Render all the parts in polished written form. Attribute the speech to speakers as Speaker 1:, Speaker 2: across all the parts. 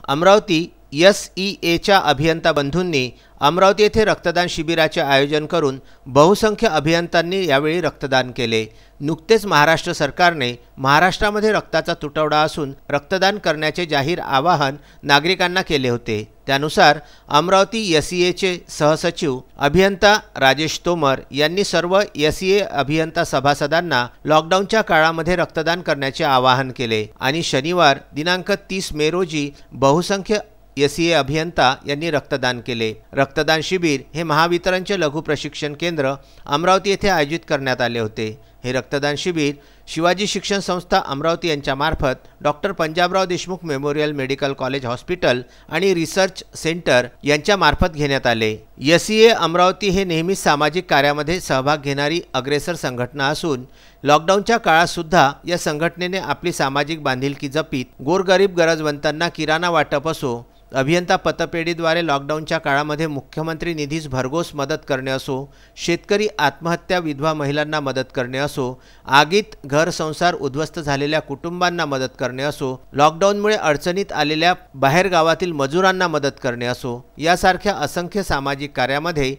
Speaker 1: अमरावती SEAच्या अभियंता बंधूंनी अमरावती येथे रक्तदान शिबिराचे आयोजन करून बहुसंख्य अभियंत्यांनी यावेळी रक्तदान केले। नुकतेच महाराष्ट्र सरकारने महाराष्ट्रामध्ये रक्ताचा तुटवडा असून रक्तदान करण्याचे जाहीर आवाहन नागरिकांना केले होते। त्यानुसार अमरावती SEAचे सहसचिव अभियंता राजेश तोमर यांनी सर्व SEA अभियंता सभासदांना लॉकडाऊनच्या काळामध्ये रक्तदान करण्याचे आवाहन केले आणि शनिवार दिनांक 30 मे रोजी बहुसंख्य SEA अभियंता यांनी रक्तदान केले। रक्तदान शिबिर हे महावितरणचे लघु प्रशिक्षण केंद्र अमरावती येथे आयोजित करण्यात आले होते। हे रक्तदान शिबिर शिवाजी शिक्षण संस्था अमरावती यांच्या मार्फत doctor Panjabrao Deshmukh memorial medical college hospital आणि रिसर्च सेंटर यांच्या मार्फत घेण्यात आले। SEA अमरावती हे नेहमीच सामाजिक कार्यामध्ये सहभाग घेणारी अग्रेसर संघटना असून लॉकडाऊनच्या काळात सुद्धा या संघटनेने आपली सामाजिक बांधिलकी जपीत गोरगरीब गरजवंतांना किराणा वाटप असो, अभियंता पतपेढीद्वारे लॉकडाऊनच्या काळामध्ये मुख्यमंत्री निधीस भरघोस मदत करणे असो, शेतकरी आत्महत्या विधवा महिलांना मदत करणे असो, आगीत घर संसार उद्ध्वस्त झालेल्या कुटुंबांना मदत करणे असो, लॉकडाऊनमुळे अडचणीत आलेल्या बाहेर गावातील मजुरांना मदत करणे असो, यासारख्या असंख्य सामाजिक कार्यामध्ये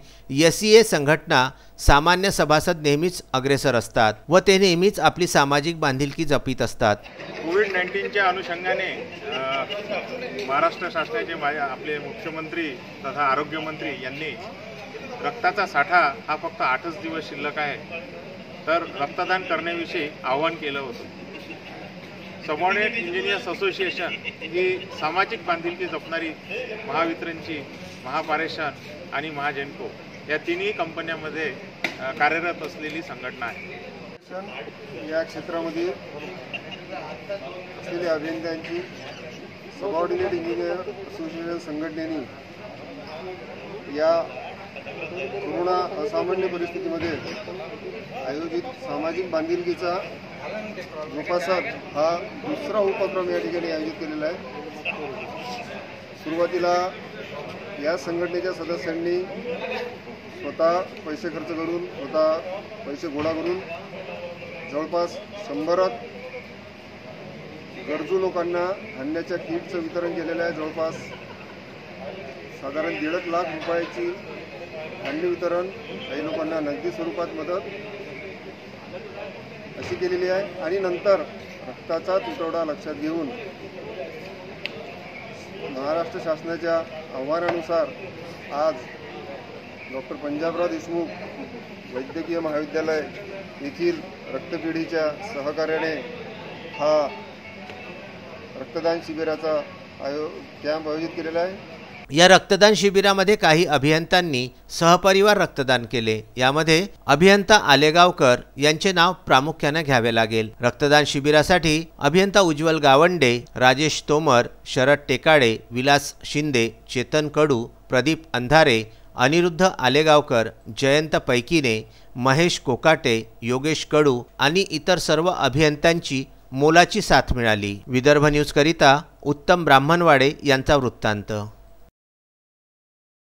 Speaker 1: SEA संघटना सामान्य सभासद नेहमीच अग्रेसर असतात व ते नेहमीच आपली सामाजिक बांधिलकी जपीत असतात।
Speaker 2: कोविड-19च्या अनुषंगाने महाराष्ट्र शासनाचे आपले मुख्यमंत्री तथा आरोग्यमंत्री यांनी रक्ताचा साठा हा फक्त 8च दिवस शिल्लक आहे तर रक्तदान करण्याविषयी आवाहन केलं होतं। सबऑर्डिनेट इंजिनियर्स असोसिएशन ही सामाजिक बांधिलकी जपणारी महावितरणची, महापारेषण आणि महाजेनको या तिन्ही कंपन्यांमध्ये कार्यरत असलेली संघटना आहे।
Speaker 3: या क्षेत्रामध्ये असलेल्या अभियंत्यांची सबऑर्डिनेट इंजिनियर असोसिएशन संघटनेने या कोरोना असामान्य परिस्थितीमध्ये आयोजित सामाजिक बांधिलकीचा जोपासक हा दुसरा उपक्रम या ठिकाणी आयोजित केलेला आहे। सुरुवातीला या संघटनेच्या सदस्यांनी स्वतः पैसे खर्च करून, स्वतः पैसे गोळा करून जवळपास 100 गरजू लोकांना धान्याच्या किटचं वितरण केलेलं आहे। जवळपास साधारण 1.5 लाख रुपयाची धान्य वितरण, काही लोकांना नगदी स्वरूपात मदत अशी केलेली आहे। आणि नंतर रक्ताचा तुटवडा लक्षात घेऊन महाराष्ट्र शासनाच्या आव्हानानुसार आज डॉक्टर पंजाबराव देशमुख वैद्यकीय महाविद्यालय येथील रक्तपेढीच्या सहकार्याने हा रक्तदान शिबिराचा कॅम्प आयोजित केलेला आहे।
Speaker 1: या रक्तदान शिबिरामध्ये काही अभियंत्यांनी सहपरिवार रक्तदान केले। यामध्ये अभियंता आलेगावकर यांचे नाव प्रामुख्याने घ्यावे लागेल। रक्तदान शिबिरासाठी अभियंता उज्ज्वल गावंडे, राजेश तोमर, शरद टेकाडे, विलास शिंदे, चेतन कडू, प्रदीप अंधारे, अनिरुद्ध आलेगावकर, जयंत पैकीने, महेश कोकाटे, योगेश कडू आणि इतर सर्व अभियंत्यांची मोलाची साथ मिळाली। विदर्भ न्यूज करिता उत्तम ब्राह्मणवाडे यांचा वृत्तांत।